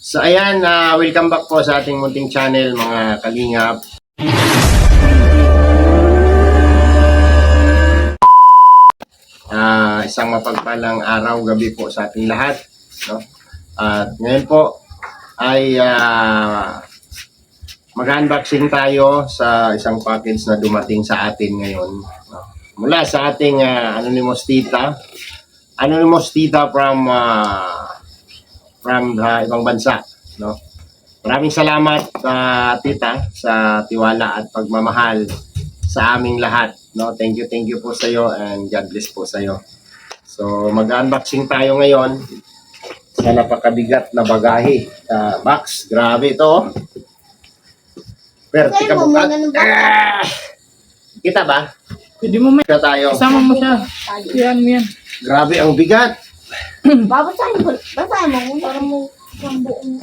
So ayan, welcome back po sa ating munting channel mga kalingap. Isang mapagpalang araw, gabi po sa ating lahat, no? At ngayon po ay mag-unboxing tayo sa isang package na dumating sa atin ngayon, no? Mula sa ating anonymous tita from ibang bansa, no? Maraming salamat tita sa tiwala at pagmamahal sa aming lahat, no? Thank you po sa iyo and God bless po sa iyo. So mag-unboxing tayo ngayon sa napakabigat na bagahe. Box, grabe ito. Pero tika bukat. Kita ba? Pwede mo may Kita tayo. kasama mo siya. Yan. Grabe ang bigat. Babasahin mo para mo ang buong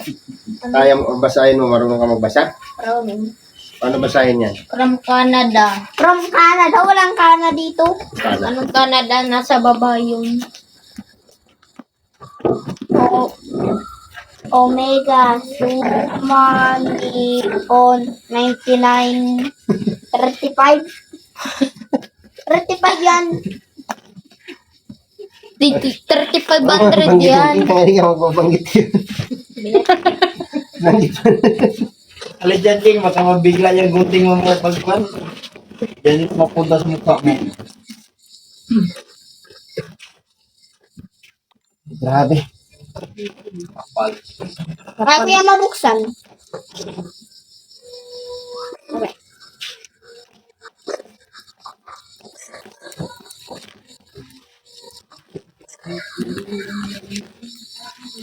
Kaya mo basahin mo, marunong ka magbasa? Maraming. Paano basahin yan? From Canada. From Canada? Walang Canada dito. Canada. Anong Canada? Nasa baba yun. Omega Suma Nippon 99 35 35 yan. 3500 yan. Hindi ka magbabanggit yun. Alis dyan, King, makamabigla yung gunting mo mga pagpan. Yan yung mapunta sa mukha mo. Grabe. Kaya ko yan mabuksan. Okay.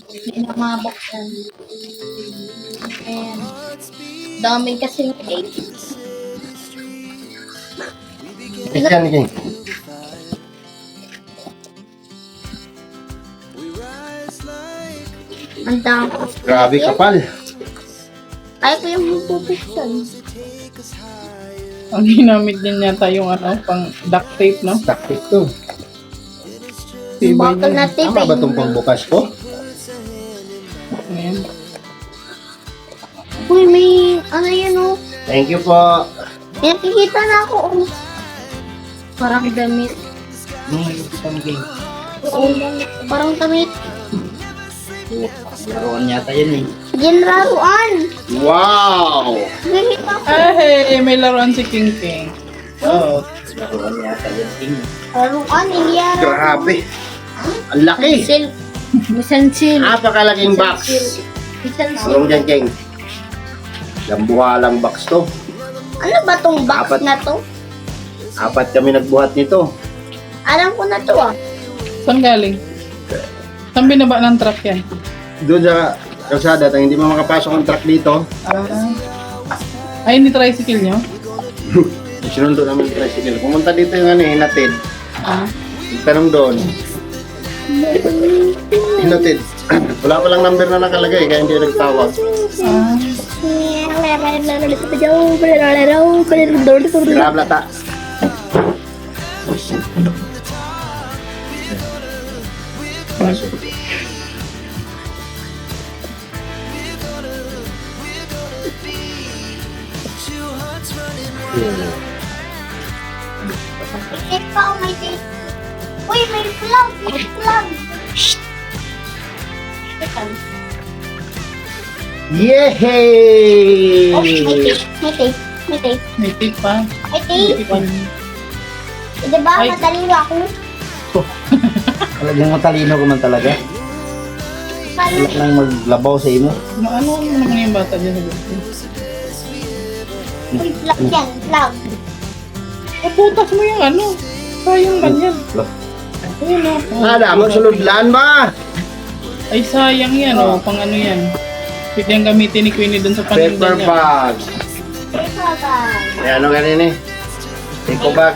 Hindi na mabuksan. Ayan. Dami kasing cake. Yan, King. Ang dami. Grabe kapal. Kaya ko yung mabubuksan. Ang ginamit din yata yung pang duct tape, no? Taktik to. Tibay Bottle niya. na tip. Tama ba itong pagbukas ko? Ayan. Uy, may ano yun oh. Thank you po. May nakikita na ako oh. Parang damit. Nakikita mo, King. Oh, parang damit. Laruan yata yan, eh. Ginraruan. Wow! Nakikita ko. Hey, may laruan si King King. Oo. Laruan yata yan, King. Raruan, hindi yan. Grabe. Ang laki. Silk. Misansil. Napakalaking box. Misansil. Marunong dyan, King. Lambuhalang box to. Ano ba tong box Apat. na to? 4 kami nagbuhat nito. Alam ko na to ah. Saan galing? Saan binaba ng truck yan? Doon sa kalsada, hindi mo makapasok ang truck dito. Ay, hindi tricycle nyo? Sinundo namin yung tricycle. Pumunta dito yung hinatid. Tanong doon. Hinatid. Wala pa lang number na nakalagay, kaya hindi nagtawag. Grab lata. Tape pa oh, may tape. Uy, may plug. May plug. Yehey! Oh, may tape. May tape. May tape. May tape pa. May tape. Tape. Diba, Ay. matalino ako. Talagang matalino ko man talaga. Paano? Wala nang maglabaw sa imo. Ano naman yung bata dyan sa gusto? Uy, plug yan. Plug. Putas mo yung sayang ganyan. Ayun Ada, magsuludlan ba? Ay, sayang yan pang ano yan. Pwede ang gamitin ni Queenie dun sa Paper paninda niya. bag. Paper bag. Yan, ano ganyan eh? Eco bag.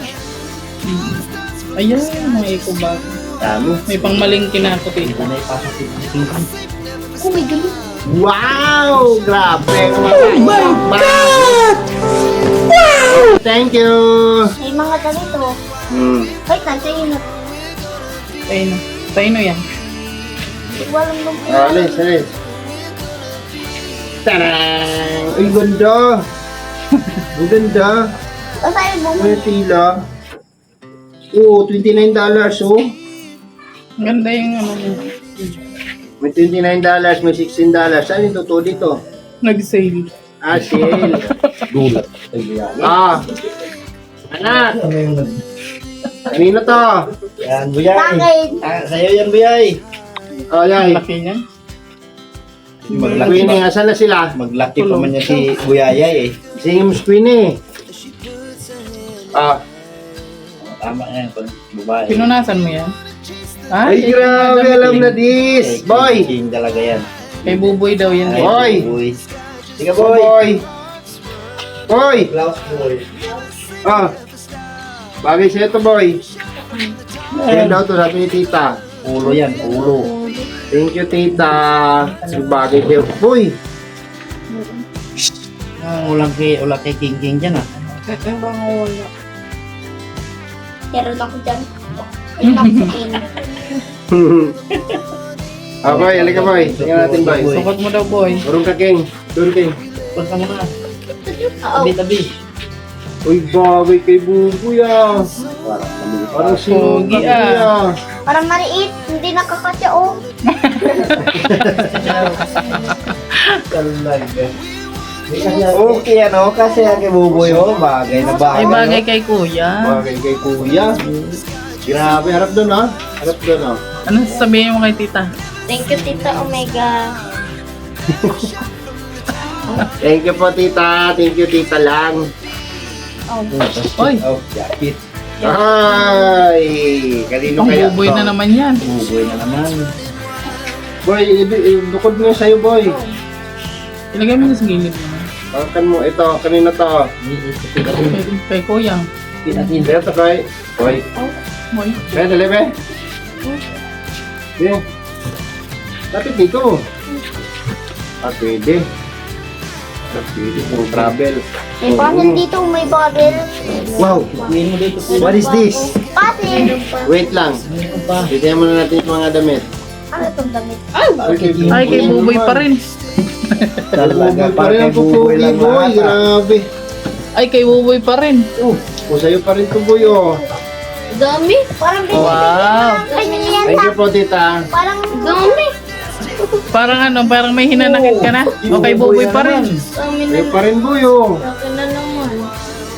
Ayun, mga eco bag. Dami. May pang malingki na ako dito. Ito na ipasok si King. Oh my God. Wow! Grabe! Oh my God! Wow! Thank you! May mga ganito. Wait, nandiyan yun. Taino. Taino yan. Hindi ko alam nung Alis, alis. Tarang! Ay, ganda! Ang ganda! Saan mo? May tila. Oo, $29 oh. Ganda yung ano mo. May $29, may $16. Saan yung totoo dito? Nag-sale. Ah, sale. Gulat. Ah. Anak, kanino to? Yan, buyay. Bakit? Sa'yo yan, buyay. Oh, yay. Laki niya. Queenie, asan na sila? Maglaki pa man niya si Buyayay eh. Singin mo si Queenie. Ah. Tama yan, pag babae. Pinunasan mo yan? Ay, grabe, alam na this. Boy! King talaga yan. Kay Buboy daw yan. Ay, Boy! Boy. Sige, Boy! boy. Boy! Klaus, boy. Ah. Bagay sa'yo to, boy. Sa'yo daw to, sabi ni tita. Ulo yan, ulo. Thank you, tita. Bagay sa'yo. Boy! Ulang kay King King dyan ah. Ang mga wala. Meron ako dyan. Itakin. Ah, boy, halika, boy. Tingnan natin, boy. Sukat mo daw, boy. Marunong ka, King. Doon, King. Punta mo na. Oo. Tabi-tabi. Uy, bagay kay Buboy, ah. Parang sinukat Pogi, ah. niya. Parang maliit. Hindi nakakasya, oh. Talaga. Okay ano, kasi kay Buboy oh, bagay na bagay. Ay, bagay kay kuya. Bagay kay kuya. Grabe, harap doon, ah. Harap doon, ah. Ano sasabihin mo kay tita? Thank you, Tita Omega. Thank you po, tita. Thank you, tita lang. Oh. Oy. Oh, jakit. Ay, kanino Ang kaya Buboy to? na naman yan. Buboy na naman. Boy, bukod mo sa'yo, boy. Ilagay mo na sa gilid mo. Pakan mo, ito, kanino to? Kay kuya. Pinatin. Ito, boy. Boy. Boy. Be, dali, be. Be. Lapit dito. Ah, pwede. Ah, pwede. Puro travel. May puzzle dito, may bottle. Wow. Kunin mo dito po. What is this? Puzzle. Wait lang. Ano pa? Bigyan muna natin yung mga damit. Ano itong damit? Ay, kay Buboy pa rin. Talaga, Pa rin ang pupugi, lang boy. lahat, ah. Grabe. Ay, kay Buboy pa rin. O, sa'yo pa rin to, boy, oh. Dami. Parang binibigyan Wow. ng kanya yan. Thank you po, tita. Parang dami. Parang ano, parang may hinanakit ka na. O kay Buboy pa rin. Dami Sa'yo na. pa rin, boy, oh. Laki na naman.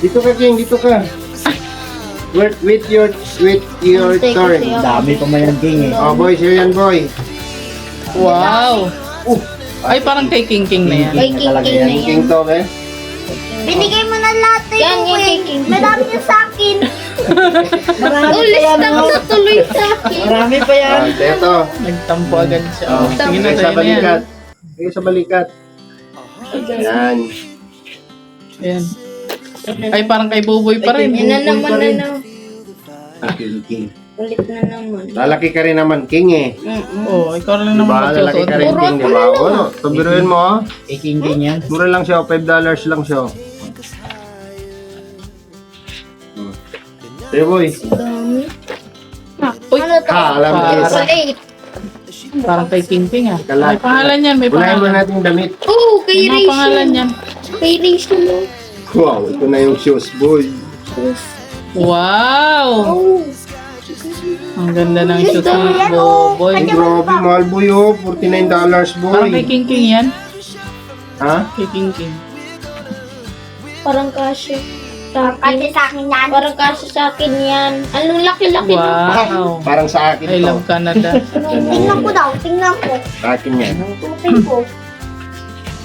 Dito ka, King. Dito ka. With your Take turn. it, Dami pa man yan, King eh. Oh, boy, sa'yo yan, boy. Wow. Ay, parang kay King King na yan. Kay King Talaga King yan. na yan. King to, eh. Binigay mo na lahat eh. Yan, yung kay King. Madami niya sa akin. Marami Ulis na tuloy sa akin. Marami pa yan. Ah, sa'yo to. Nagtampo agad siya. Oh, Sige na, sa sa'yo na yan. balikat. Sige sa balikat. Yan. Ayan. Ay, parang kay Buboy pa rin. Yan na naman na na. Ah, King. Ulit na naman. Lalaki ka rin naman, King, eh. Oo, ikaw rin naman Diba? Lalaki magsusuot. ka rin, King, di ba? O, ano? Tubiruin mo, ah. Eh, King King yan. Mura lang siya, $5 lang siya. Hey, boy. Dami. Uy, Ano to? Ha, alam mo, Para. is. Sa 8. parang kay King King ah. Kalat. May pangalan yan, may Unahin mo pangalan. natin yung damit. Oo, kay May mga pangalan Rachel. yan. Kay Rachel. Wow, ito na yung shoes, boy. Wow! Oh. Ang ganda ng shoes Yan, ni oh. Boboy. Kanya- Grabe, mahal, boy, oh. $49, Parang kay boy. King King yan. Ha? Kay King King. Parang kasya. Sa Kasi akin. sa akin yan. Parang kasya sa akin yan. Anong laki-laki na. Wow! Parang sa akin I to. love Canada. Tingnan ko daw, tingnan ko. Sa akin yan. Tutin ko.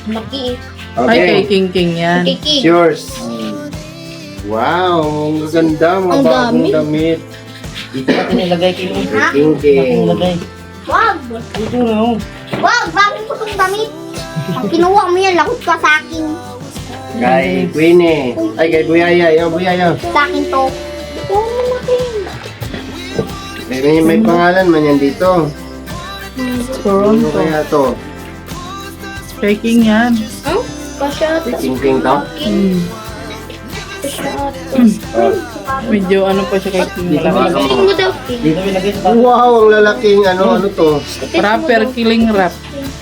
Laki. Ay, kay Okay. King King yan. Kay King. Yours. Wow, ang ganda, mga Ang bagong dami. damit. Dito natin nilagay, King. Ha? King King. Nilagay. Wag! Dito na oh. Wag! Bakit mo itong damit? Pag kinuha mo yan, lakot ka sa akin. Kay Queenie. Ay, kay Buyaya. Yo, Buyaya. Sa akin to. Oo, malaki. May pangalan man yan dito. Ano Toronto. kaya to? Kay King yan. Huh? Kasya Kay ata. King King to? Hmm. Kasya ata. Medyo ano pa siya kay King. Malaki. Tingin mo daw, King. Dito nilagay sa Wow, ang lalaking ano to? Rapper killing rap.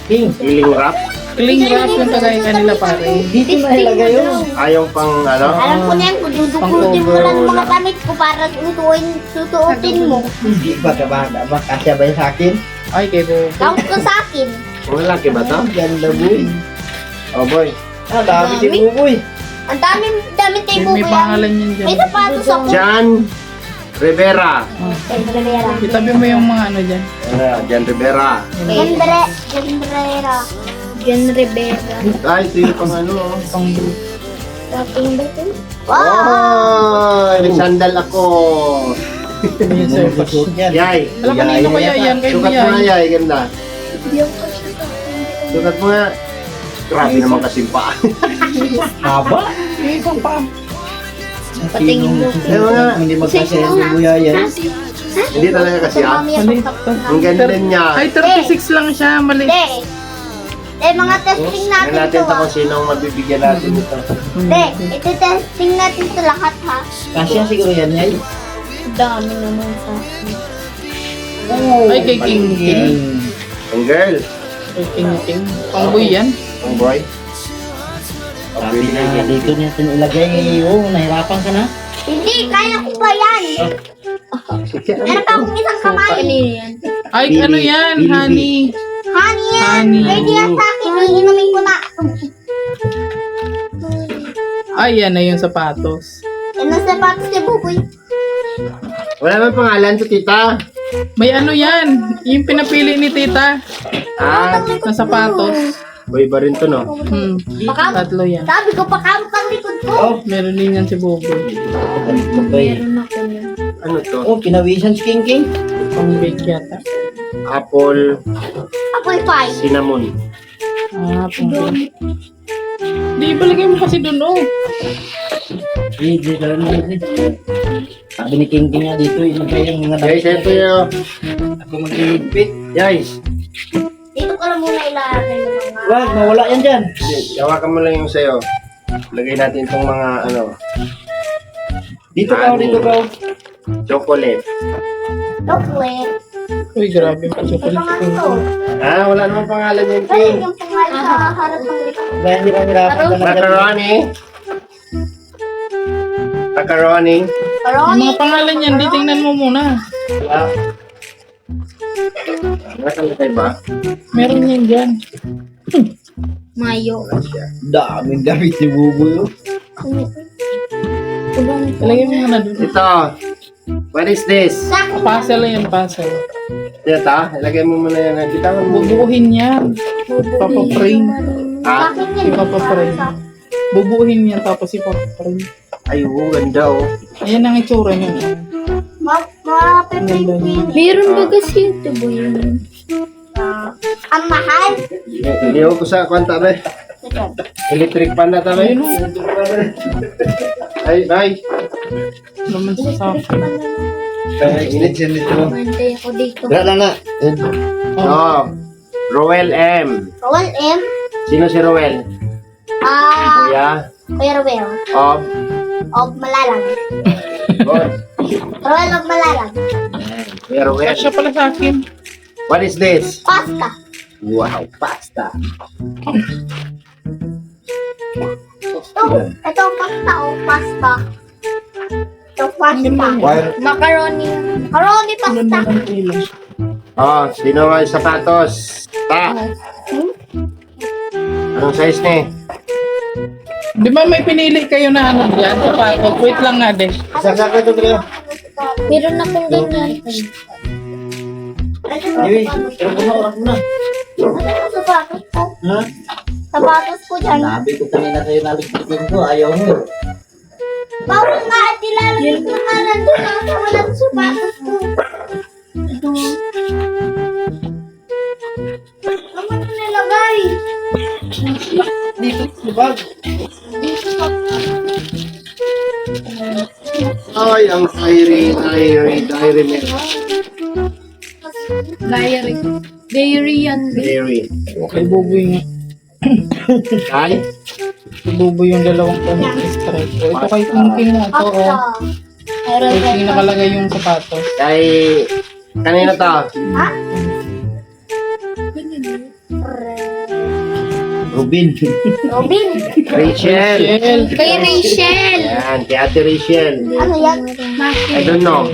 King. Healing wrap? Cling wrap yung kagaya kanila pare. Dito na ilagay yun. Ayaw pang ano? Alam ko na yan, kung dudukutin mo lang mga damit ko para susuotin mo. Hindi ba kasya ba yung sa akin? Ay, kay Bobo. Count ko sa akin. Ang lalaki ba to? Ganda boy. Oh boy. Ah, dami si Buboy. Ang dami tayo May po pangalan yan May dyan. sapatos ako. Jan Rivera. Kay Rivera. Itabi mo yung mga ano dyan. Jan Rivera. Rivera. Jan Rivera. Ay, ito yung pang ano. Oh. Pang Dating ba ito? Wow! Oh, sandal ako. yun Ano sir. yung susuot yan? Yay. Alam kanino kaya yan? Kay Sukat mo nga, Biyay. Yay. Ganda. Sukat mo nga. Grabe naman kasi pa. Haba? May isang pa. Patingin mo. Ayaw nga. Hindi magkasya yung bubuya yan. Hindi talaga kasi ah. Mali. Ang ganda niya. Ay, 36 lang siya. Mali. Hindi. Mga testing natin Tingnan natin ito ito ha. kung sino ang mabibigyan natin ito. Hindi, ito testing natin ito lahat ha. Kasya siguro yan yan. Dami naman sa akin. Ay, kay King King. Ang girl. Kay King King. Pangboy yan. Ang boy. Sabi na dito natin ilagay. Oo, nahirapan ka na. Hindi, kaya ko pa yan. Meron pa akong isang kamay. Kanino yan? Ay, ano yan? Honey. Honey yan. Honey. Pwede yan sa akin. Iinumin ko na. Ay, yan na yung sapatos. Yan ang sapatos ni Buboy. Wala naman pangalan to, tita. May ano yan? Yung pinapili ni tita Ah, na sapatos. boy ba rin to, no? Tatlo yan. Sabi ko, pakamot ang likod ko. Oh, Meron din yan si Bobo. Meron ako na. Ano to? oh, pinawisan si King King. Pang-bake yata. Apple Apple pie. cinnamon. Ah, pang-bake. Di, balagay mo kasi dun, oh. Hindi, sabi ni King King nga dito, ilagay yung mga Guys, ito yung... Ako mag-iigpit. Guys, Dito ko lang muna ilalagay yung mga... Wag, mawala yan dyan. hawakan mo lang yung sayo. Lagay natin itong mga ano, Dito ka, dito ka. chocolate. Chocolate. Uy, grabe pa Ito chocolate nga king ito. ko. Ah, wala namang pangalan yung Ayun king. yung pangalan sa harap ng likod. Dahil hindi kami hirapan ka na. Macaroni. Macaroni. Yung Karoni. mga pangalan yan, di tingnan mo muna. Ah. Nakalagay ba? Meron yan dyan. Mayo. Daming gamit ni Buboy. Oh. Ilagay mo muna dun. Ito. What is this? Sa akin. Puzzle yan, puzzle. Ito, ilagay mo muna yan. Bitawan mo. Bubuuhin yan. Papaprame. Ah, Sa akin yan. Ipapaprame. Bubuuhin yan, tapos ipapaprame. ay, ganda oh. Ayan ang itsura niya. Ma-prepare yun. Meron ba kasi ito ba yun? Ang mahal. Hindi ako sa kwanta ba? Electric pan na tabi. Ayun, oh. Ay. Naman sa akin. Ay, init siya nito. Mantay ako dito. Wala na. Oh. Roel M. Roel M. Sino si Roel? Kuya Kuya Roel. of Of Malalag. God. Roel of Malalag. Kuya Roel. Siya pala sa akin. What is this? Pasta. Wow, pasta. Ito pasta o pasta. Ito pasta. Macaroni. Macaroni pasta. Ganda ng ulo. Oh, sino nga yung sapatos? Ta. Anong size ni? Di ba may pinili kayo na ano dyan? Sapatos. Wait lang nga din. Saka ito kaya. Meron akong ganyan. Iwi, pero kumaoras mo na. Sapatos ko. Ha? Sapatos ko dyan. Sabi ko kanina sa'yo naligpitin ko, ayaw mo. Bawal nga at ilalagay ko nga nandun ako sa walang sapatos ko. Naman nilagay. Dito, sa bag. Ay, ang diary milk. Diary. Dairy yan. Dairy. Okay, buboy nga. Ay, Buboy yung dalawang stripe. O, ito kay King King na ito. O. Pasta. Kay King nakalagay yung sapatos. kay kanina to. Ha? Robin. Robin. Rachel. Shell. Kay Rachel. Yan, kay Ate Rachel. Ano yan? I don't know.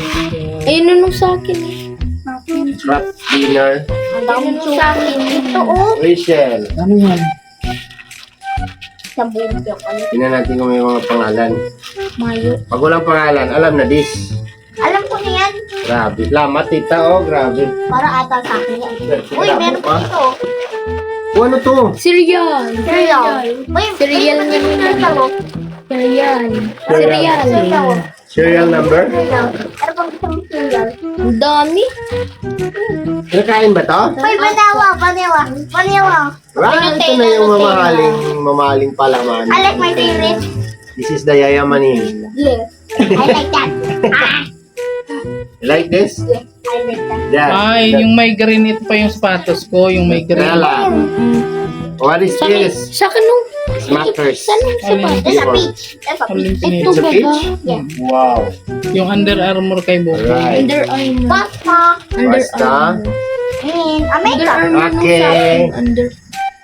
Ayun nung sa akin eh. Wrap dinner. Ang dami nung sa akin. Ito, oh. Rachel. Ano yan? Sa buong piyok. Tingnan natin kung may mga pangalan. Mayo. Pag walang pangalan, alam na this. Alam ko na yan. Grabe. Lamat, tita. Oh, grabe. Para ata sa akin yan. Uy, meron pa ito. Oh, ano to? Cereal. Cereal. Uy, Cereal may naman cereal yan. ako. Cereal. Cereal. Cereal. Serial number? Cereal. Ano pang gusto mong cereal? Ang dami. Kinakain ba to? Uy, banawa. Wow, ito na yung mamahaling palaman. I like my favorite. This is the yayamanin. Yes. I like that. You like this? Yes, I like that. Yeah. Ay, yung may green, ito pa yung sapatos ko, yung may green. Kaya lang. What is this? Sa akin nung. Smackers. Saan nung sapatos? There's a peach. There's a Alin peach. pinili? Ito It's a ba peach? Yeah. Wow. Yung Under Armour kay Buko. Right. Under Armour. Basta. Under Basta. Armour. Under America. Armour nung Okay. sa akin. Under.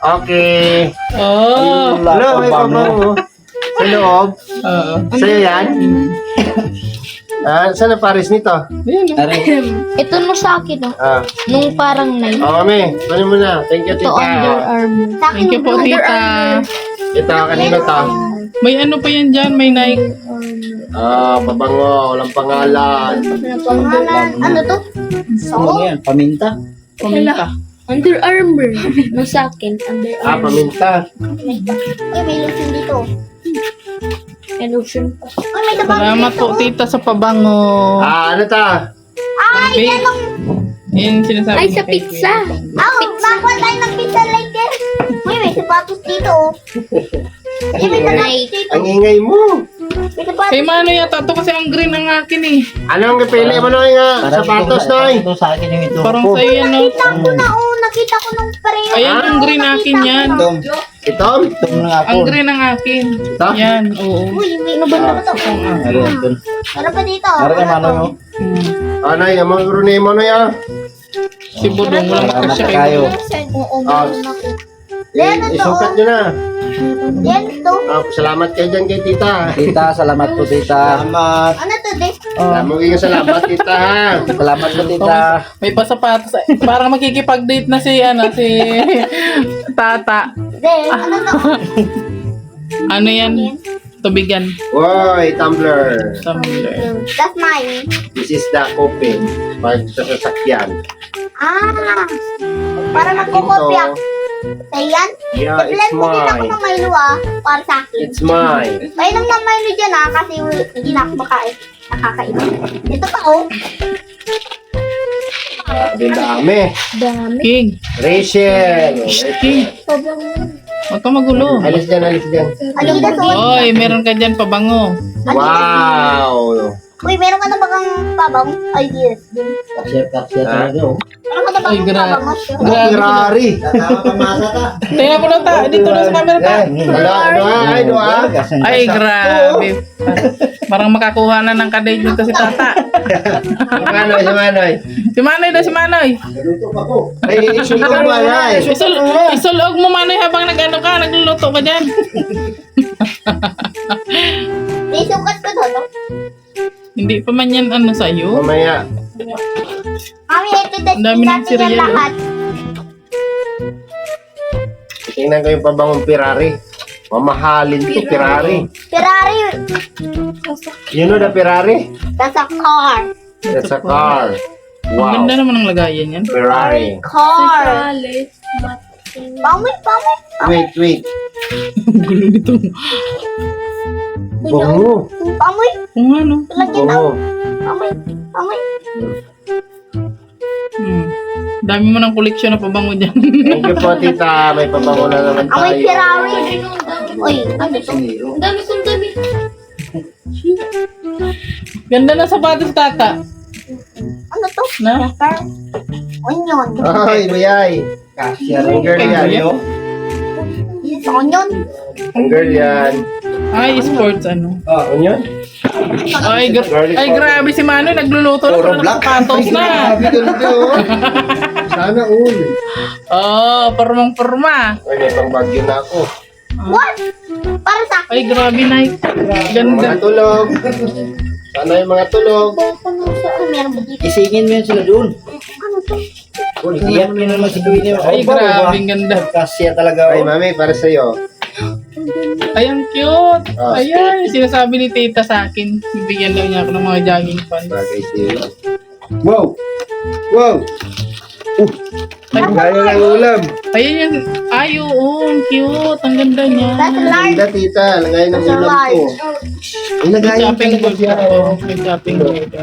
Okay. Oh! Hello, may pabango. Sa loob. Oo. Sa'yo yan? Saan na pares nito? Ayan, oh. Ito nung sa akin no. Ah. Nung parang night. Oh, mami. Kunin mo na. Thank you, Ito Under tita. Armour. Sa akin, Thank you po, blue. tita. Ito, kanino to? May ano pa yan dyan, may Nike. Pabango. Walang pangalan. Pangalan. Ano to? Ano yan? Paminta? Paminta. Under Armour. Nung sa akin. Under Armour. Paminta. Uy, may lotion dito. May lotion pa. Uy, may tabang Salamat po, tita, sa pabango. Ano ta? Ay, Big. yan ang... Yan sinasabi Ay, ni sa kay pizza. Kuya. Makuha tayo ng pizza like this. Uy, may sapatos dito. Uy, may sapatos dito. Ang ingay mo. May sapatos. Kay Mano yata to kasi ang green ang akin eh. Anong kapili mo na nga? Sapatos na Ito sa akin yung ito. Parang sa'yo yan, no? Nakita ko na, nakita ko ng pareho. Ayan, yung green akin yan. Itong, Ito? itong na ako. Ang green ang akin. Ito? Yan, oo. Uy, may ano ba na to? Ano ito? Meron pa dito. Para kay Mano mo. Ano yung mga gurunay mo na yan? Si Budong, walang Salamat makasya kayo. kay Oo, meron ako. Isukat nyo na. Yan, ito. Salamat kayo dyan kay tita. Tita, salamat po tita. Salamat. Ano to, Des? Salamat tita ha. Salamat po tita. May pasapatos. Parang makikipag-date na si Tata. Des, ano to? Ano yan? Tubigan. Woy, tumbler. Tumbler. That's mine. This is the coffin. Pag sa sasakyan. Ah, para magkukopya. Ayan. Yeah, it's Blend mo din ako mine. ng Milo para sa akin. It's mine. Painom ng Milo dyan kasi hindi na ako makain. Nakakainom. Ito pa Dami. Dami. King. Rachel. King. Huwag ka magulo. Alis dyan, alis dyan. Adidas o. Oy, meron ka dyan pabango. Wow. Uy, meron ka na bagang pabang? Ay, yes. Kapsya talaga oh. Meron ka na Ay, bagang gra- pabang? Grabe. Ferrari. Pamasa ka. Tingnan mo na ta. Dito na sa camera ta. Doa. Ay, grabe. Parang makakuha na ng kadate dito si Tata. Manoy, si Manoy. Si Manoy daw, si Manoy. Ay, isulog mo na Isulog mo Manoy habang nagluluto ka dyan. Isukat ko to, no? Hindi pa man yan ano sa'yo. Mamaya. Mami, ito Ang dami ng natin cereal, yan lahat. Tingnan ko yung pabangong Ferrari. Mamahalin to, Ferrari. Ferrari, You know the Ferrari? that's a car. That's a car. Ang Wow. ganda naman ng lagayan yan. Ferrari. Car. Pamoy. Wait. Gulo nito. Bango. Pamoy. Kung ano. Lagyan na. Bango. Pamoy. Dami mo ng koleksyon na pabango dyan. Thank you po, tita. May pabango na naman Amoy tayo. Ferrari. Uy, ano to? Ang dami kong dami. Ganda na sapatos Tata. Ano to? Na. Onion. Ay, bayay. Kapsya Ang girl yan. Yes, onion. Ang girl yan. Ay, sports ano. Onion? Ay, grabe si Manoy. Nagluluto na. Puro Puro black. sapatos na. Grabe, ganito. Sana all. Oh, pormang-porma. Ay, may pang bagyo na ako. What? Para sa akin. Ay, grabe, Nay. Mga Ganda. tulog. Sana yung mga tulog. Meron ba dito? Isingin mo yan sila doon. Ano to? Iyan mo naman si Queenie. Ay, grabe, ang ganda. Kasya talaga. Ay, mami, para sa'yo. Ay, ang cute. Ah. Ayan, sinasabi ni tita sa akin. Bibigyan daw niya ako ng mga jogging pants. Bagay sa'yo. Wow! Wow! Ay, Gaya ng ulam. ayan yan. Ay, oo, ang cute. Ang ganda niya. That's a large. Ganda, tita. Lagay ng That's a ulam ko. large. Ay, lagay Shopping talaga bag siya. ako. May shopping bag ako.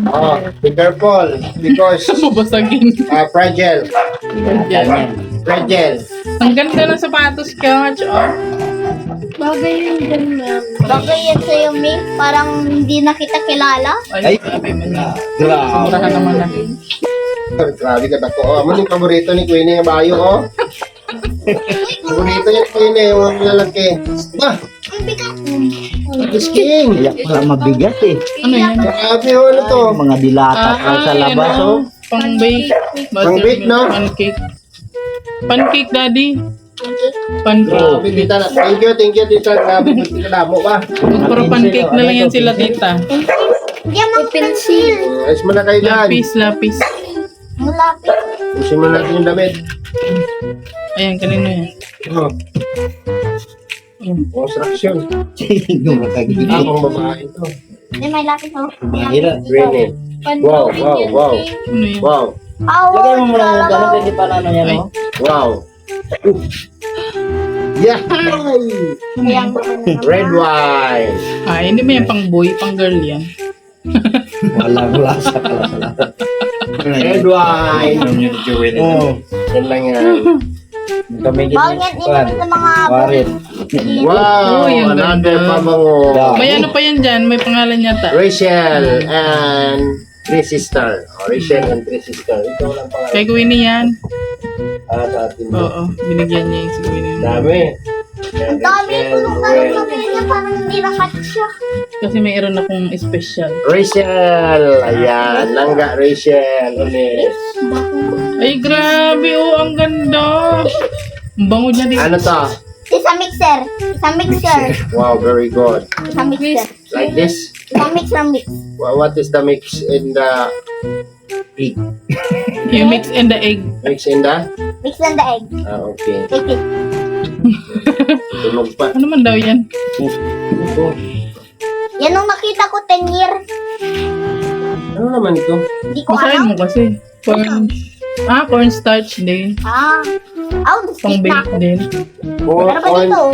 Oh, be careful because Babasagin. fragile. Yan. Fragile. Ang ganda ng sapatos ka, oh. Bagay yun dyan, ma'am. Bagay yan sa'yo, May. Parang hindi na kita kilala. Ay, grabe man yan. Grabe. Sobrahan naman na. Grabe ka ako. Oh, ano yung paborito ni Queenie yung bayo, oh? Paborito niya ni Queenie, yung lalaki. Bah! Ang bigat. King! Kaya pala mabigat eh. Ano yan? Grabe, oh, ano to? Mga dilata ka sa labas ano? oh. Pang-bake. Pang-bake, no? Pancake. Pancake, daddy. Grabe, Pancake. tita. Thank you, tita. Grabe, ba't ka damo pa? Para pancake na lang yan sila, tita. Hindi ang mga pencil. Ayos mo na kayo dyan. Lapis, lapis. Malapit. Pusin mo natin yung damit. Ayan, kanino yan? Oh, Ayan. construction. Yung makagigil. Akong babae ito. Hindi, may lapis ako. Mahirap. Queenie. Wow, wow, wow. Ano yan? Wow, Lagay mo muna yung gano'n kasi pa na yan Ay. oh. wow. Yeah! Ayan, Red wine. Ah, hindi mo yan pang boy, pang girl yan. Walang lasa pala sa lahat. Red wine. Oo. Yan lang yan. Kami bawal yan inumin sa mga Warit. Wow! Uy, ang Another ganda. pabango. May ano pa yan dyan, may pangalan yata. Rachel and Three Sister. Oh, Rachel and Three Sister. Ito lang pangalan. Kay Queenie yan. Sa atin. Oo, binigyan niya yung si Queenie. Dami. Ang dami tulong-talong na ganyan, parang hindi nakat siya. Kasi mayroon akong special. Rachel. Ayan. Langga Rachel. Ulit. Ay, grabe, oh, ang ganda. Ang bango niya dito. Ano to? Isa mixer. Isa mixer. Wow, very good. Isa mixer. Like this? Isa mixer mix. What is the mix in the egg? You mix in the egg. Mix in the? Mix and the egg. Ah, okay. Take it. Tunog pa. Ano man daw yan? Ito. Yan nung nakita ko 10 year. Ano naman ito? Hindi ko Basahin alam. mo kasi. Cornstarch din. Ah. Oh, Pang stick na bake ako. din.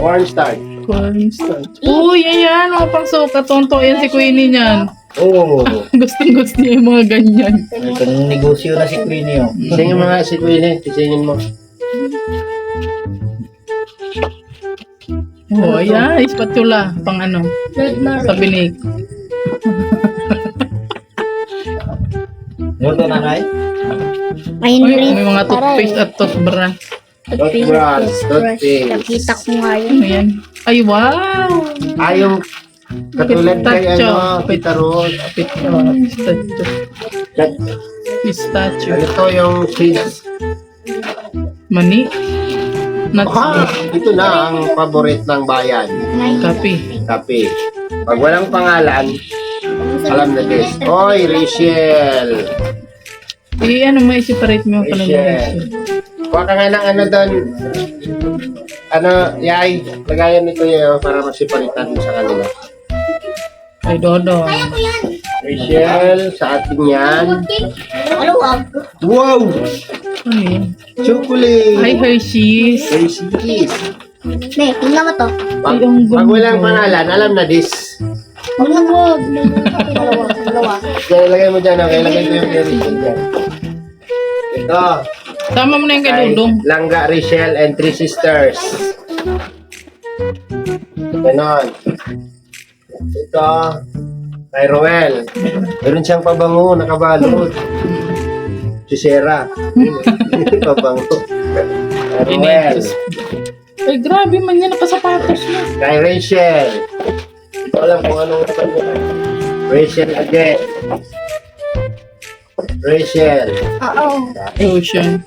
Cornstarch. Cornstarch. Uy, ayan. Mga pang suka. Tonto yan si Queenie niyan. Oo. Gustong-gusto niya yung mga ganyan. Itong negosyo na si Queenie oh. Singin mo nga si Queenie. Singin mo. Oh, ayan. Spatula. Pang ano. Sa binig. Ano to nanay? Ayun Uy, rin. may mga toothpaste at toothbrush. Toothbrush. Toothpaste. Nakita ko nga yun. Ano yan? Ay, wow! Yung katulad kay Pistachio. ano, Tita Rose. Pistachio. Pistachio. Ito yung cheese. Mani. Nuts. Ah, ito na ang paborit ng bayan. Kape. Kape. Pag walang pangalan, alam na this. Oy, Rachel. Ano mo i-separate mo yung Rachel. kanila. Kuha ka nga ng ano doon. Ano, yay. Lagayan nito yun para masipalitan mo sa kanila. Ay, Dodo. Kaya ko yan. Rachel, sa atin yan. Ano wag? Wow! Ano yun? Chocolate! Ay, Hershey's. Hershey's. Ne, tingnan mo to. Pag, Ay, ang pag walang ganda. pangalan, alam na this. Huwag na wag. Dalawa. Dalawa. Kaya lagay mo dyan, okay? Lagay ko yung kay Rachel dyan. Ito. Tama mo na yung kay Kay Dudong. Langga, Rachel, and Three Sisters. Ganon. Ito. Kay Roel. Meron siyang pabango, nakabalot. Si Sarah. Pabango. Kay Roel. Ay, grabe man yan. Nakasapatos na. Kay Rachel. Ito alam kung anong Rachel again. Rachel. Oo. Ocean.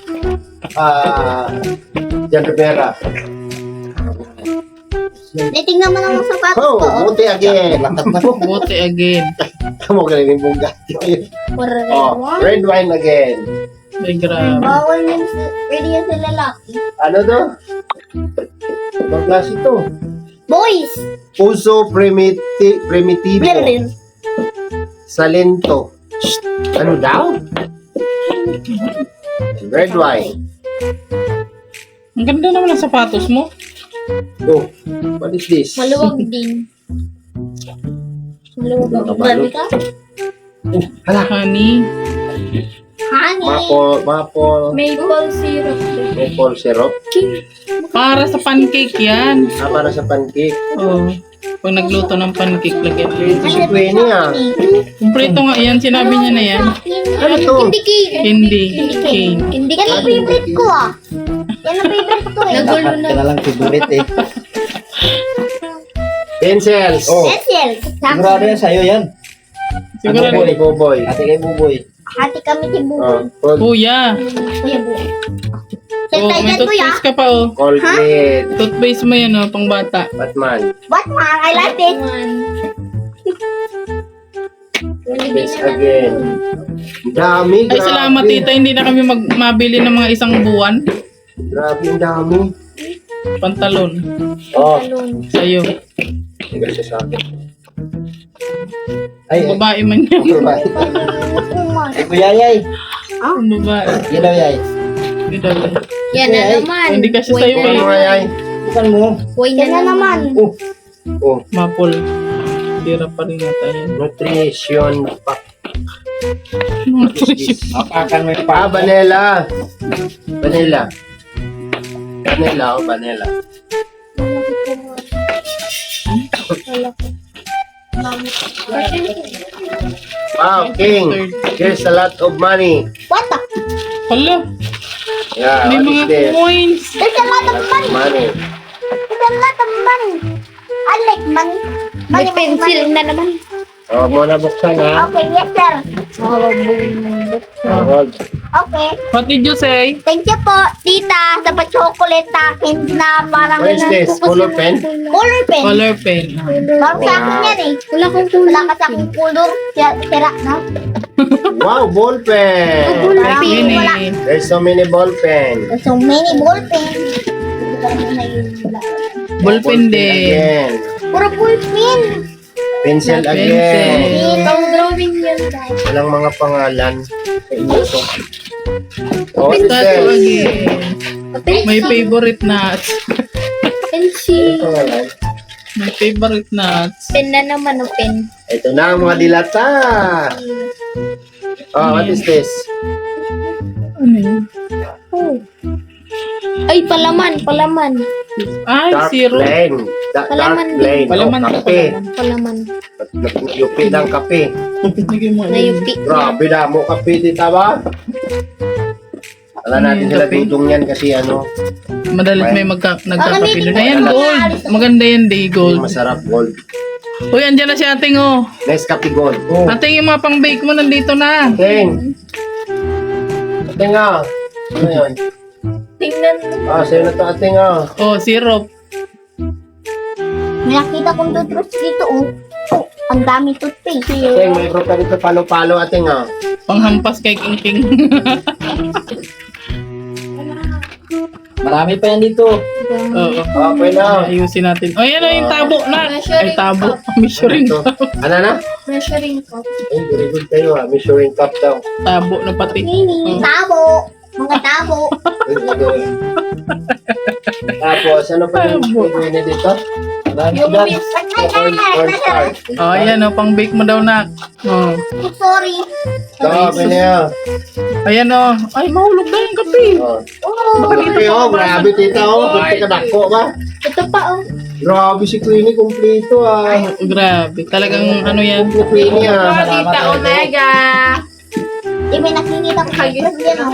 Jan Rivera. Tingnan mo lang ang sapatos Oh, ko. buti again. Buti again. Kamu galing yung Bugatti. Oh, red wine again. Ay, grabe. Bawal yun pwede yan sa lalaki. Ano to? Anong klase ito? Boys! Puso primitivo. Blin. Salento. Ano daw? Red wine. Ang ganda naman ang sapatos mo. Oh, what is this? Maluwag din. Maluwag din. Grabe ka? Hala, Honey. Honey! maple Maple syrup. syrup. Para sa pancake yan. Para sa pancake. Oh. Pag nagluto ng pancake, lagyan mo. Ito si Queenie Kumpleto nga yan. Sinabi niya na yan. Ano to? Hindi cake. Hindi. Cane. Hindi yan ang favorite ko ah. Yan ang favorite ko eh. Nagulo na. Ka na lang favorite eh. Pencils. Oh, Pencil. sigurado yan sa'yo yan. Siguro. Buboy, buboy. Ate kay Buboy. Hati kami si Oh, Buboy. Kuya. Kuya Buboy. Saan Oh, tayo may dyan kuya? toothpaste ka pa oh. Colgate. Toothpaste mo yan oh, pang bata. Batman. Batman, I like it. Pencils again. Dami, Ay, grabe. salamat tita. Hindi na kami mabili ng mga isang buwan. Grabe, ang dami. Pantalon. Oh, Sa'yo. tinggal siya sa akin. Ay, Babae man yan. Bye. ay, Kuya Yay. Ang babae. Yan daw Yay. Hindi daw yan. Yan na naman. Hindi kasi sa'yo Ano eh. nga yan? Bukan mo. Huwag Yan na naman. Oh, Mapol. Tira pa rin yata yan. nutrition pack. Mapakan mo yung Ah, vanilla. Vanilla. Vanilla, oh, vanilla. Wow, King. Here's a lot of money. What the? Hala, Yeah, may what is mga this? coins. There's a lot of money. Money. There's a lot of money. I like money. May Money, money, pencil money. na naman. Oh, muna buksan ha. Okay, yes sir. Oh, hold. Okay. What did you say? Thank you po, tita, sa pa-chocolate sa akin na parang What is this? Color pen? color pen. Color pen. Parang sa akin yan eh. Wala kang kulay. Wala kasi akong color. Sira na. Wow, ball pen. Marami Yun wala. eh. There's so many ball pen. There's so many ball pen. Ballpen din. Again. Puro ball pen. Pencil Pencil. again. Pang drawing yan. Walang mga pangalan. Sa inyo to. Oh, what is Statue this? again. May favorite nuts. Pencil. Pangalan. May favorite nuts. Pen na naman o pen. Ito na ang mga dilata. Oh, what is this? Ano yun? Ay, palaman. Palaman. Ay, Dark zero. plain. Dark Palaman din. plain. Palaman Oh, din, kape. Palaman. Yupi ng kape. Bigyan mo. Nayupi. Grabe na mo kape dito ba? Wala natin Ano yung sila kape? dudong yan kasi ano, Madalas may nagkakape doon. Ano, Ayan, gold. Maganda yan, day gold. masarap gold. Uy, andyan na si ating oh. Nescafe gold. Oh. Ating yung mga pang-bake mo nandito na. Ting. Ting ah. Ano yun? Tingnan mo. Ah, sa'yo na to ating ah. Oh, syrup. May nakita kong toothbrush dito oh. Oh, ang dami toothpaste. Ting, may bro pa dito palo-palo ating ah. Panghampas kay King King. Marami pa yan dito. Oo. Okay na. Ayusin natin. Oh, yan o, yung tabo na. Ay, tabo. Measuring Ito. cup. Ano na? Measuring cup. Ay, very good kayo ah. Measuring cup daw. Tabo na pati. Tabo. Mga tabo. Tapos, ano pa yung Tabo. gagawin na dito? Marami Yung dyan. mix. Cornstarch. Oh, ayan o, pang-bake mo daw na. Oh. Sorry. Grabe na yan. Ayan o. Ay, mahulog na yung kape. Oh. Oh, Grabe oh, grabe tita oh. Kunti ka dako ba? ito pa oh. Grabe si Queenie, kumpleto ah. Oh, grabe. Talagang ano yan. Queenie ah. Tita Omega. Eh, may nakikita ko sa toothbrush yan oh.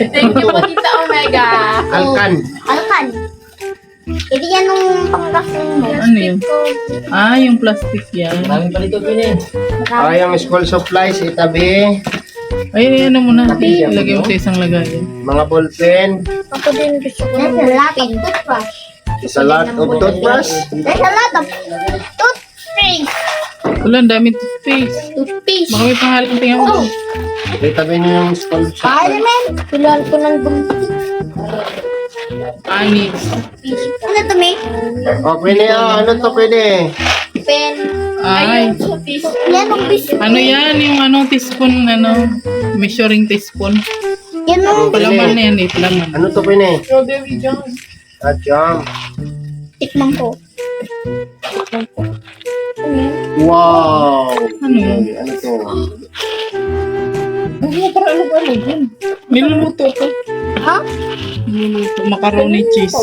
Thank you po, Tita Omega. Alkan. Alkan. Hindi yan nung panggasing mo. Ano yun? Ah, yung plastic yan. Marami pa dito, Pini. Ah, yung school supplies, itabi. Ay, ano mo na. Ilagay mo sa isang lagayan. Mga ballpen. Ako din gusto ko There's a lot of toothbrush. There's a lot of toothbrush. There's a lot of toothpaste. Wala, ang daming toothpaste. toothpaste. Baka may pangalan tingnan mo. Itabi niyo yung sponge. Spider-Man. Kailangan ko ng gumpi. Anis. Ano to, May? Oh, pwede. Ano to pwede? Pen. Ay. Yan ang biscuit. Ano yan? Yung ano, teaspoon, ano, measuring teaspoon. Yan ang Palaman na yan eh, palaman. Ano to pwede? Ah, jam. tikman ko. Wow. Ano yan? Ano to? Niluluto ko. Ha? Niluluto. Macaroni cheese.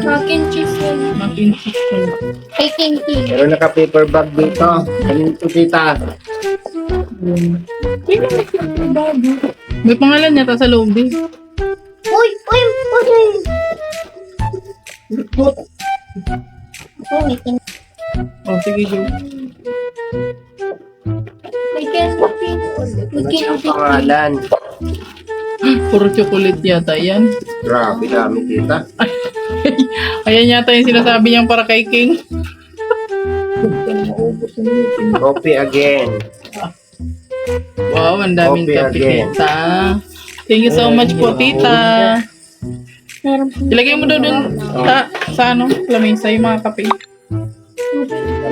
Mac and cheese yun. Mac and cheese ko. Baking tea. Meron naka-paper bag dito. Kanino to, tita? May pangalan yata sa loob din. Uy, uy, uy, uy. Oh, may tin- Oh, sige, Joe. May candy. May Ano candy. ang pangalan? Puro chocolate yata yan. Grabe dami, tita. Ayan yata yung sinasabi niyang para kay King. Coffee again. Wow, ang daming Coffee kape, again. tita. Thank you so much po, tita. Meron po. Ilagay mo daw dun sa ano, lamesa yung mga kape.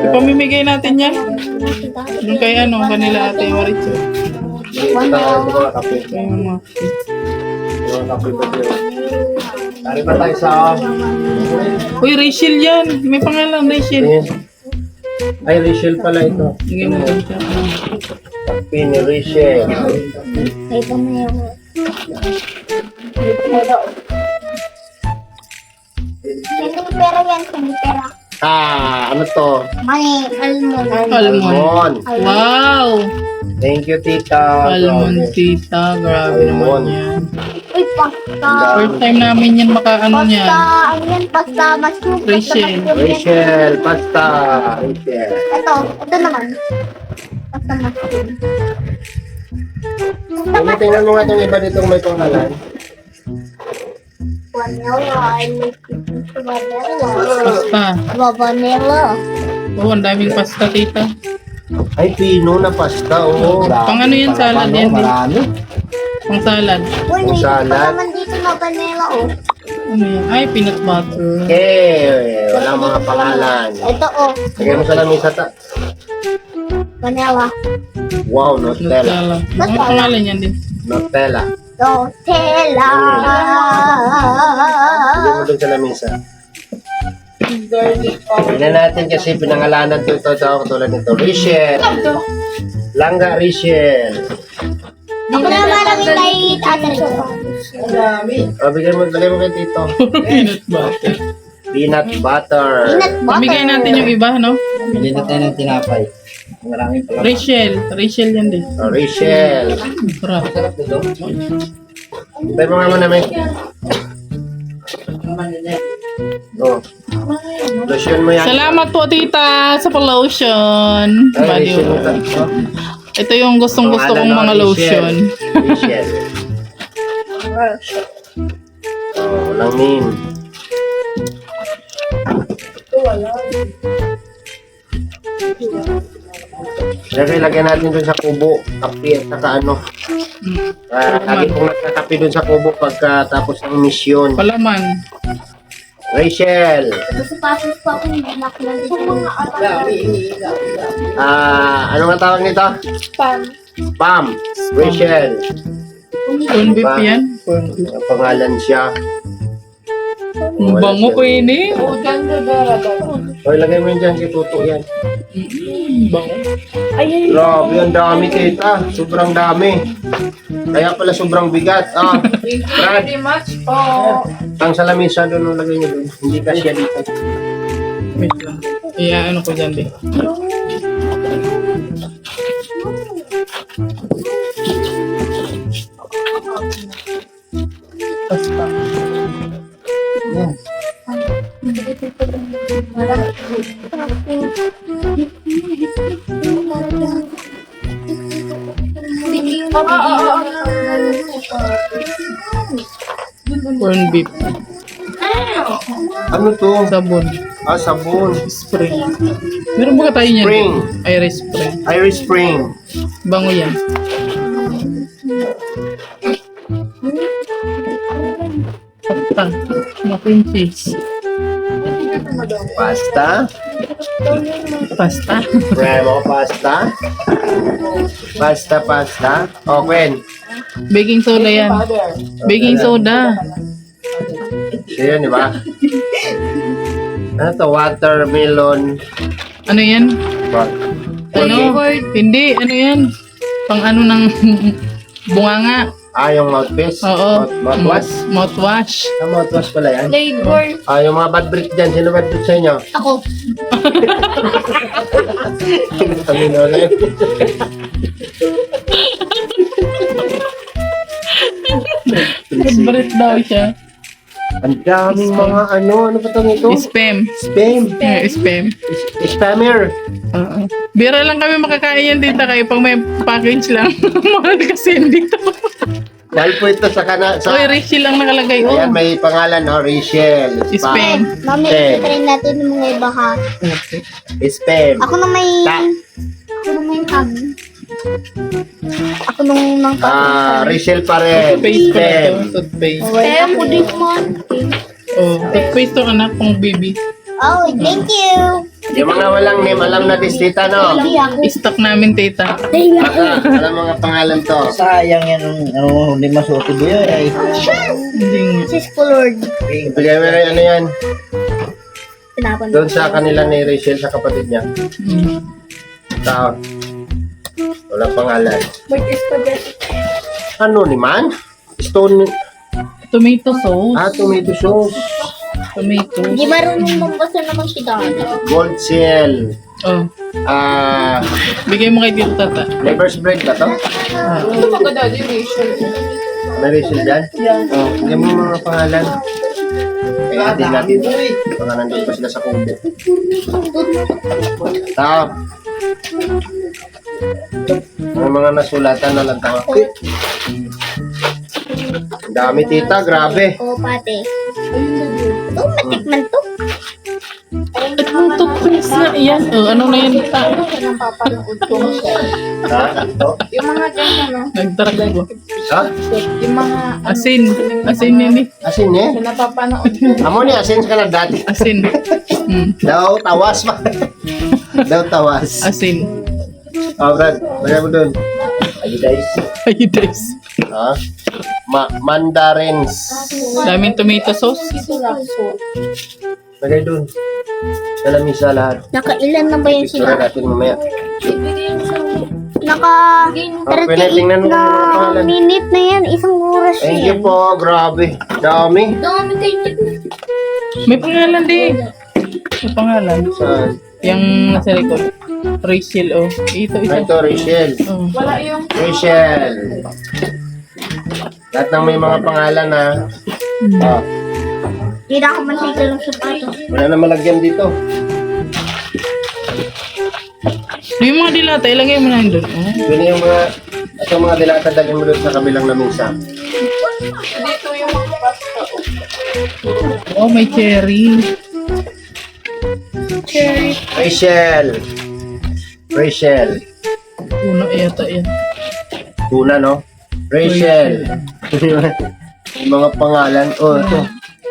Ipamimigay natin yan. Yung kay ano, kanila ate Maritza. Ito ang mga kape. Yung mga kape. Mga kape ba dito? Tari ba tayo sa... Uy, Rachel yan. May pangalan, Rachel. Ay, Rachel pala ito. Sige mo dun siya. Kape ni Rachel. May iba na yun. Hindi pera yan, hindi pera. Ano to? Money, almond. Almond. Almond. Wow! Thank you, tita. Almond, tita. Grabe naman yan. Uy, pasta. First time namin yan makaano Pasta, yan. ano yan, pasta, mushroom. pasta, Rachel. mushroom yan. Rachel, pasta. Rachel. Ito naman. Pasta mushroom. Tingnan mo nga itong iba ditong may pangalan. Vanilla, I like it with vanilla. Pasta. Vanilla. Oh, ang daming pasta, tita. Ay, pino na pasta. Oo. Pang ano yan, salad yan. Marami. Pang salad. Uy, may Salad. pa naman dito na vanilla, oh. Ano yan? Ay, peanut butter. Eh, wala mga pangalan. Ito, oh. Lagyan mo sa lamesa ta. Vanilla. Wow, Nutella. Nutella. Ano pangalan yan din? Nutella. Nutella. Lagyan mo doon sa lamesa. Tignan natin kasi pinangalanan to ito katulad nito. Rachel. Langga Rachel. Ako na maraming kay Ate Rachel. Bigyan mo, lagay mo kay Tito. Peanut butter. Peanut butter. Peanut butter. Pamigay natin yung iba, no? Bili na tayo ng tinapay. Maraming pala. Rachel. Rachel yan din. Oh, Rachel. Sarap. Tayo mo nga muna, may. Oh. Lotion mo yan. Salamat po, tita, sa pa-lotion. Ay, Rachel. Ito yung gustong-gusto kong mga lotion. Rachel. Oh, walang name. Lagyan natin dun sa kubo. Kape at saka ano. Lagi pong nagkakape dun sa kubo pagkatapos ng misyon. Palaman. Rachel. Ito sa pasos pa ako, hindi na ako nandito. Ano nga tawag nito? Pam. Pam. Rachel. Corn beef yan. Ang pangalan siya. Ang bango ko ini. Oy, lagay mo yun dyan kay Tuto yan. Bango. Grabe, ang dami kita. Sobrang dami. Kaya pala sobrang bigat. Brad, much po. ang salamisa doon, lagay niyo doon. Hindi kasi dito. Wait lang. Iya, ano ko dyan, di. Pasta. Video Corn beef. Ano to? Sabon. Ah, sabon. Spring. Meron ba tayo niyan? Spring. Irish spring. Irish Spring. Bango yan. Pasta. Mac and cheese. Pasta. Pasta. Premo pasta. Pasta. Open. Baking soda yan. Baking soda. Ayan, di ba? Ano to? Watermelon. Ano yan? What? Ano? Hindi. Ano yan? Pang ano ng bunganga. Ah, yung mouthpiece? Oo. Mouthwash? Mouthwash. Ah, mouthwash pala yan. Flavor. Ah, yung mga bad breath dyan. Sino bad breath sa inyo? Ako. Kami na ulit. Favorite daw siya. Ang daming mga ano ba tawag ito? Spam. Spam. Spam. Spammer. Oo. Bira lang kami makakain yan dito kayo pag may package lang. Mahal kasi dito. Dahil po ito sa Oy, Richie lang nakalagay. Oh. Ayan, may pangalan, no? Rachel. Spam. Mami, Spam. try natin yung mga iba ha. Spam. Ako na may... Ako na may hug. Ako nung nang Rachel pa rin. Toothpaste pa Spam. ito. Toothpaste. Kaya po din mo. Oh, toothpaste to anak pang baby. Oh, thank you. Yung mga walang name, alam na this tita, no? Hindi ako. Stock namin, tita. Baka, alam mga pangalan to. Sayang yan, ano, hindi masuot mo yun. Ay, Hindi nga. Sis Lord. Bigay mo rin ano yan. Tinapon. Doon sa kanila ni Rachel, sa kapatid niya. Mm. Tao. Walang pangalan. Mag-spaghetti. Ano naman? Stone, Tomato sauce. tomato sauce. Tomato. Hindi marunong magbasa naman si Dana. Gold seal. Oh. Bigay mo kay Tito Tata. Liver spread ba to? Ah. May Rachel dyan? Oh, hindi mo mga pangalan. Kaya atin natin. Baka nandun pa sila sa kubo. Tao. May mga nasulatan na lang tao. Ang dami tita, grabe. Oo, pate. Ito, matikman to. Itong toothpaste na yan. Oh, ano na yan? Napapanood ko siya. Ha? Ito? Yung mga ganyan, no? Nagtarag ko. Ha? Yung mga Asin. Asin yan eh. Asin eh? napapanood ko. Amo ni asin ka na dati. Asin. Mm. Daw tawas pa. Daw tawas. Asin. Oh, Brad, lagay mo dun. Ay, guys. Ay, guys. Ha? Mandarins. Daming tomato sauce. Lagay dun. Sa lamisa lahat. Nakailan na ba yun Picture sila? natin mamaya. Naka Okay, tingnan mo 38 kung ano na pangalan. minute na yan. Isang oras Thank you yan. po, grabe. Dami. Dami kayo. May pangalan din. May pangalan. Saan? Yung nasa likod. Rachel, oh. Ito. Ito, Rachel. Oh. Wala yung Rachel. Lahat ng may mga pangalan na. Oh, Hindi na ako mantika ng sapatos. wala na malagyan dito. Yung mga dilata, ilagay mo na yun doon. Oh. Yun yung mga, at yung mga dilata dalhin mo doon sa kabilang lamisa. dito yung mga pasta. Oh, may cherry. Rachel. Rachel. Puno yata yan. Tuna, no? Rachel. Yung mga pangalan. Oh, ito.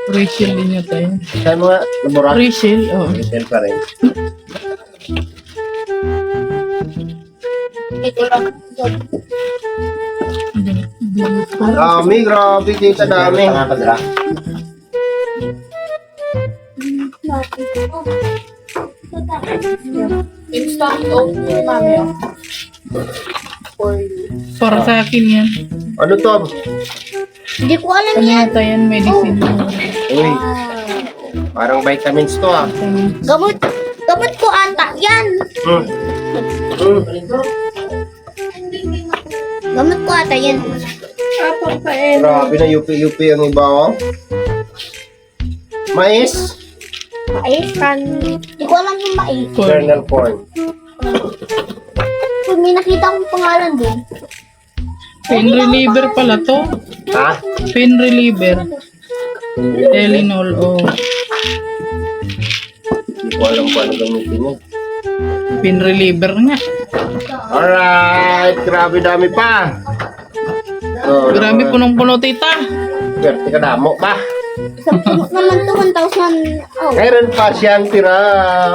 Rachel din yata yan. Saan mga nabura? Rachel, oh. Rachel pa rin. Ito lang. Dami, grabe dito, dami. Instant oat ni mami. Oh. For you. Para sa akin yan. Ano to? Hindi ko alam Ano yan. yata yan? Medicine. Uy, parang vitamins to ah. Gamot. Gamot ko ata. Yan. Mm. Gamot ko ata yan. Kapag pa eh. Grabe na UP ang iba oh. Mais, Mais kan. Hindi ko alam yung mais. kernel corn. Kung may nakita akong pangalan din. Pain reliever pala to. Ha? Pain reliever. Telenol, oh. Hindi ko alam kung ano gamitin niya. Pain reliever nga. Alright, grabe dami pa. Oh, Grabe punong-puno, tita. Swerte ka damo pa. Isang puno naman to, 1,000. Oh. Mayroon pa siyang tira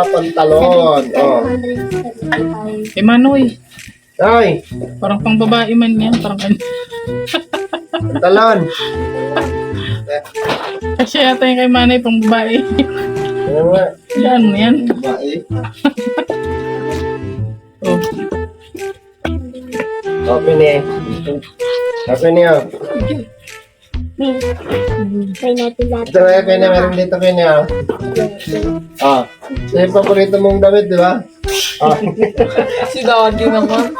pantalon. Oh. 775. Eh, Manoy. Ay, Parang pang babae man yan. Parang pantalon. kasi yata yung kay Manoy pang babae. Ano nga? Yan, yan. Bae. Oh. Open eh. Open niyo. Try natin lahat. Ito eh, Kenya, meron dito Kenya. Ah, ito yung paborito mong damit, di ba? Ah, Si Daddy naman.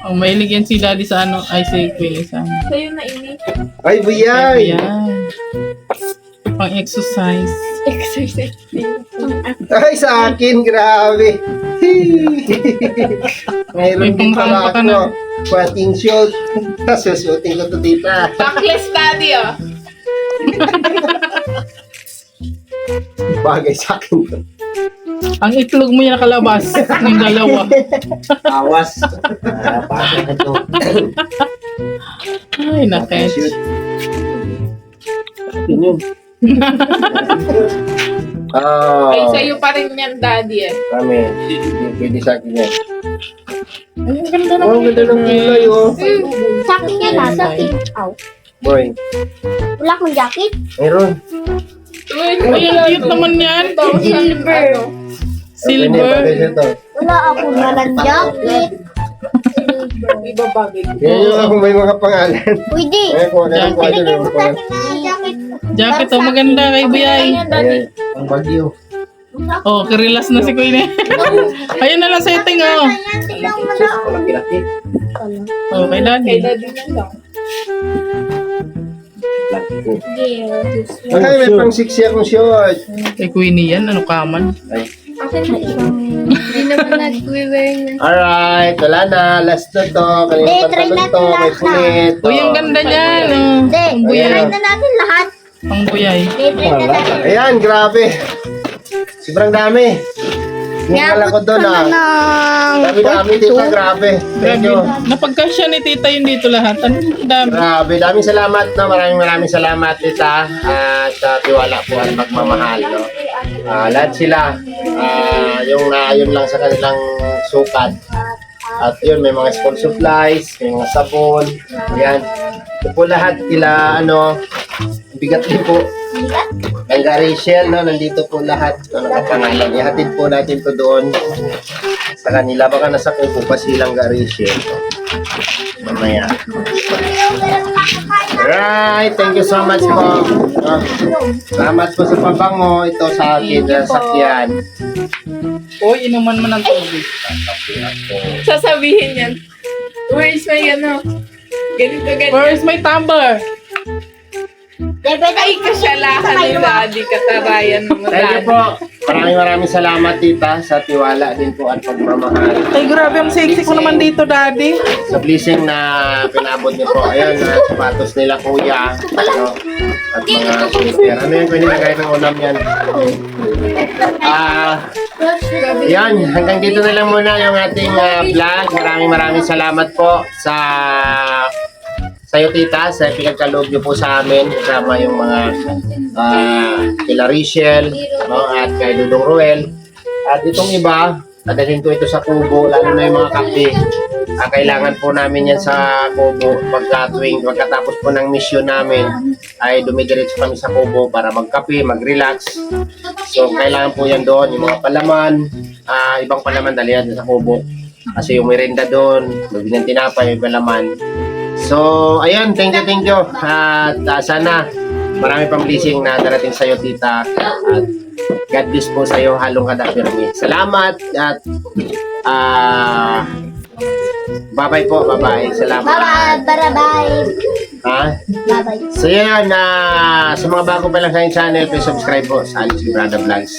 Oh, mahilig yan si Daddy sa ano. Ay, si Kuya sa ano. Sa'yo na ini. ay, buyay! Yan. Pang exercise. Exercise. Ay, sa akin, grabe. May Mayroon din pangkain pala pa ka na. ako. Squatting shoot. Susuting ko to tita. Backless Daddy ah. Bagay sa akin to. Ang itlog mo yan nakalabas. Yung dalawa. Awas. Bakit na to? Ay, nakets. Shoot. Akin yun. Ah, Ay, sa'yo pa rin yan, Daddy eh. kami. Hindi pwede sa akin yan. Ay, ang ganda Oh, ang ganda ng kulay, oh. Sa akin yan ha, sa akin. Aw. Boy, Wala akong jacket. mayroon. Ay, ang cute naman yan. Silver. Silver. Bagay siya to. Wala akong walang jacket. Iba bagay. Yan yung ako may mga pangalan. Pwede. Ay, kung ano yung kwadro Bigyan yung mo sa pangalan. akin na jacket. Jacket, oh, maganda kay Buyay. Ayan, ang bagyo. Oh, kirilas na si Kuya. Ayun na lang setting, oh. Tingnan mo na. Laki-laki. Oh, kay Kay Daddy. Daddy na lang. Ay, may pang 6 akong short. Kay Queenie yan, ano kaman? Ay. Hindi naman nag-wear na. Alright, wala na. Last na to. Kanina Eh, try pantalon natin to. May lahat na. pulit. Uy, ang ganda niyan, oh. Hindi, Ang buyay. try na natin lahat. Pang Buyay. Hindi, try na natin. Ayan, grabe. Sobrang dami. Yung kala ko doon, ah. Dami-dami, tita. Grabe. Thank you. Napagkasya ni tita yun dito lahat. Ang dami. Grabe, daming salamat, no? Maraming salamat, tita. At sa tiwala po at pagmamahal, no? Lahat sila. Yun lang sa kanilang sukat. At yun, may mga school supplies, may mga sabon. Ayan. Ito po lahat kila, bigat din po. Ang Rachel, no? Nandito po lahat. Nakapangalan. Ihatid po natin to doon sa kanila. Baka nasa kuko pa silang Rachel. Mamaya. Alright, thank you so much po. Salamat po sa pabango. Ito sa akin, sa sakyan. Uy, inuman mo ng tubig. Sasabihin yan. Where's my ano? Ganito, ganito. Where's my tumbler? Ay, kasyalahan ni Daddy. Katarayan mo, Thank you Daddy. po. Maraming salamat, tita, sa tiwala din po at pagmamahal. Ay, grabe ang sexy ko naman dito, Daddy. Sa blessing na pinabot niyo po. Ayan, sapatos nila kuya. At mga sweater. Ano yan? Pwede na ng ulam yan. Yan, hanggang dito na lang muna yung ating vlog. Maraming salamat po sa'yo, tita, sa pinagkaloob niyo po sa amin, kasama yung mga kila Rachel, no, at kay Dudong Ruel. At itong iba, dadalhin ko ito sa kubo, lalo na yung mga kape. Kailangan po namin yan sa kubo pagkatapos po ng mission namin, ay dumidiretso kami sa kubo para magkape, mag-relax. So, kailangan po yan doon, yung mga palaman, ibang palaman dalihan sa kubo. Kasi yung merenda doon, bibigyan tinapay, yung palaman. So, ayun, thank you. At sana marami pang blessing na darating sa'yo, tita. At God bless po sa'yo, halong kadapirami. Salamat at bye-bye po, bye-bye. Salamat. Bye-bye. Ha? Bye-bye. So yan, sa mga bago pa lang sa aking channel, please subscribe po sa Alice Librada Vlogs.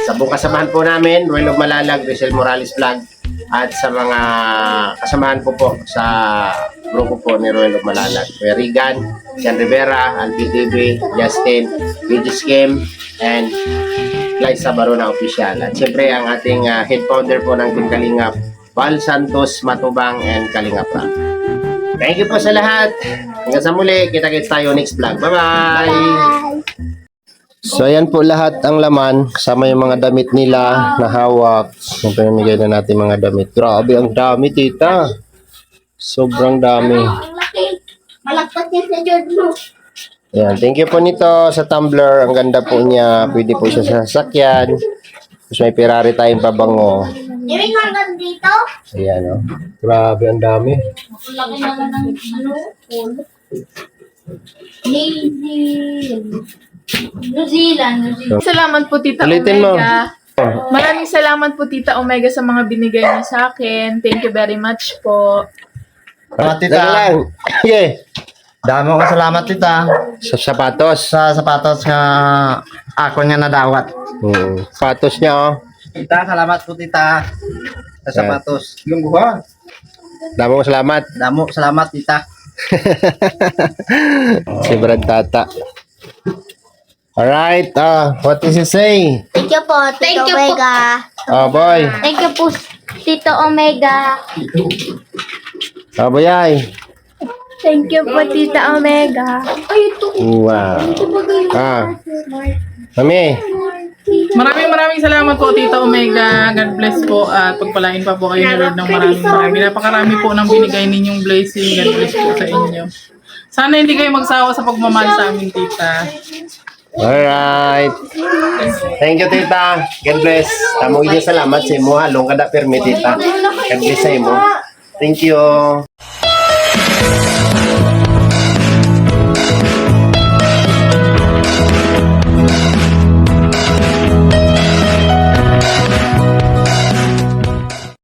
Sa buong kasamahan po namin, Ruel of Malalag, Rachel Morales Vlog. At sa mga kasamahan ko po sa grupo po ni Roel Malalag. Kuya Regan, Jan Rivera, Alfie TV, Justin, Regis Kim, and Liza Barona Official. At siyempre ang ating head founder po ng Team Kalingap, Val Santos Matubang and Kalingap Ram. Thank you po sa lahat. Hanggang sa muli, kita-kits tayo next vlog. Bye-bye! So ayan po lahat ang laman, kasama yung mga damit nila na hawak. Yung pinamigay na natin mga damit. Grabe, ang dami, tita. Sobrang dami. Ang laki. Malagpas niya sa George mo. Ayan, thank you po nito sa tumbler. Ang ganda po niya. Pwede po siya sa sasakyan. Tapos may Ferrari tayong pabango. Yung hanggang dito. Ayan, oh. Grabe, ang dami. Ang laki naman ng pool. New Zealand. Salamat po, Tita Ulitin mo. Omega. Maraming salamat po, Tita Omega, sa mga binigay niyo sa akin. Thank you very much po. Salamat, tita. Teka lang. Yeah. Dami ko salamat, tita. Sa sapatos. Sa sapatos nga ako nga nadawat. Sapatos niya, oh. Tita, salamat po, tita. Sa sapatos. Yung buha. Dami mo salamat. Damo, salamat, tita. Si Brad Tata. Alright, what does he say? Thank you po, Tito Omega. Oh, boy. Thank you po, Tito Omega. Oh, boy, ay. Thank you po, Tita Omega. Ay, ito. Wow. Mami. Maraming salamat po, Tita Omega. God bless po at pagpalain pa po kayo ni Lord ng maraming. Napakarami po ng binigay ninyong blessing. God bless po sa inyo. Sana hindi kayo magsawa sa pagmamahal sa amin, Tita. Alright. Thank you, tita. God bless. Tamo inyo salamat sa imo. Halong kada permi, tita. God bless sa imo. Thank you.